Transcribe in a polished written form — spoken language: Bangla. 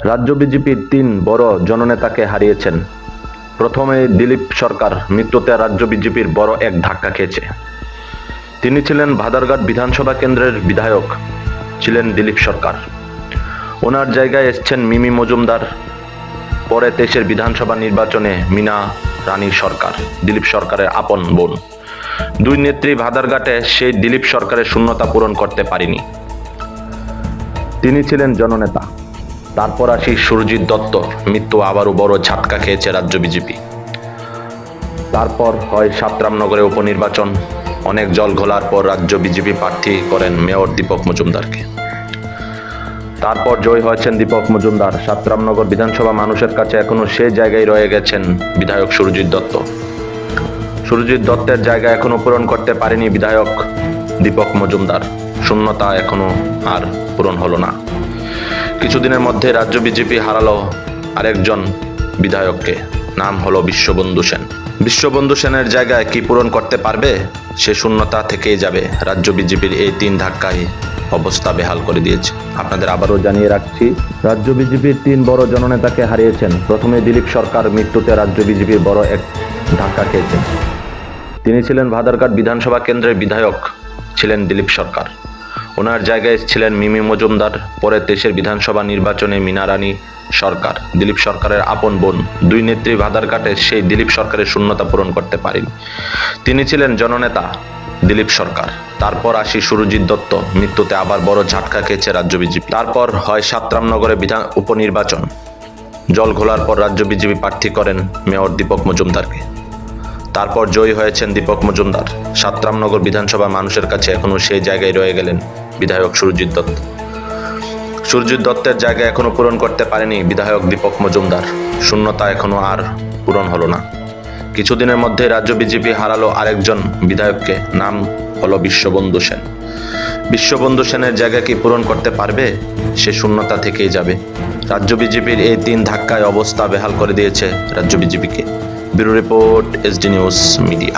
রাজ্য বিজেপির তিন বড় জননেতাকে হারিয়েছেন। প্রথমে দিলীপ সরকার মৃত্যুতে রাজ্য বিজেপির বড় এক ধাক্কা খেয়েছে। তিনি ছিলেন ভাদারঘাট বিধানসভা কেন্দ্রের বিধায়ক, ছিলেন দিলীপ সরকার। ওনার জায়গায় এসছেন মিমি মজুমদার। পরে 23-এর বিধানসভা নির্বাচনে মীনা রানী সরকার, দিলীপ সরকারের আপন বোন। দুই নেত্রী ভাদারঘাটে সেই দিলীপ সরকারের শূন্যতা পূরণ করতে পারেনি। তিনি ছিলেন জননেতা। তারপর আসি সুরজিৎ দত্ত, মৃত্যু আবারও বড় ঝাটকা খেয়েছে রাজ্য বিজেপি। তারপর হয় সাতরামনগরে উপনির্বাচন। অনেক জল ঘোলার পর রাজ্য বিজেপি প্রার্থী করেন মেয়র দীপক মজুমদারকে। তারপর জয় হয়েছেন দীপক মজুমদার। সাতরামনগর বিধানসভা মানুষের কাছে এখনো সেই জায়গায় রয়ে গেছেন বিধায়ক সুরজিৎ দত্ত। সুরজিৎ দত্তের জায়গা এখনো পূরণ করতে পারেনি বিধায়ক দীপক মজুমদার। শূন্যতা এখনো আর পূরণ হলো না। কিছুদিনের মধ্যে রাজ্য বিজেপি হারালো আরেকজন বিধায়ককে, নাম হলো বিশ্ববন্ধু সেন। বিশ্ববন্ধু সেনের জায়গায় কি পূরণ করতে পারবে? সে শূন্যতা থেকেই যাবে। রাজ্য বিজেপির এই তিন ধাক্কায় অবস্থা বেহাল করে দিয়েছে। আপনাদের আবারও জানিয়ে রাখছি, রাজ্য বিজেপির তিন বড় জননেতাকে হারিয়েছেন। প্রথমে দিলীপ সরকার মৃত্যুতে রাজ্য বিজেপির বড় এক ধাক্কা খেয়েছেন। তিনি ছিলেন ভাদারঘাট বিধানসভা কেন্দ্রের বিধায়ক, ছিলেন দিলীপ সরকার। ওনার জায়গায় ছিলেন মিমি মজুমদার। পরে 23-এর বিধানসভা নির্বাচনে মীনা রানী সরকার, দিলীপ সরকারের আপন বোন। দুই নেত্রী ভাদারঘাটে সেই দিলীপ সরকারের শূন্যতা পূরণ করতে পারেনি। তিনি ছিলেন জননেতা দিলীপ সরকার। তারপর আসি সুরজিৎ দত্ত, মৃত্যুতে আবার বড় ঝাটকা খেয়েছে রাজ্য বিজেপি। তারপর হয় সাতরামনগরে উপনির্বাচন। জল ঘোলার পর রাজ্য বিজেপি প্রার্থী করেন মেয়র দীপক মজুমদারকে। তারপর জয়ী হয়েছেন দীপক মজুমদার। সাতরামনগর বিধানসভা মানুষের কাছে এখনো সেই জায়গায় রয়ে গেলেন বিধায়ক সুরজিৎ দত্ত। সুরজিৎ দত্তের জায়গা এখনো পূরণ করতে পারেনি বিধায়ক দীপক মজুমদার। শূন্যতা এখনো আর পূরণ হলো না। কিছুদিনের মধ্যে রাজ্য বিজেপি হারালো আরেকজন বিধায়ককে, নাম হলো বিশ্ববন্ধু সেন। বিশ্ববন্ধু সেনের জায়গা কি পূরণ করতে পারবে? সে শূন্যতা থেকেই যাবে। রাজ্য বিজেপির এই তিন ধাক্কায় অবস্থা বেহাল করে দিয়েছে রাজ্য বিজেপিকে। Bureau report, SD news media.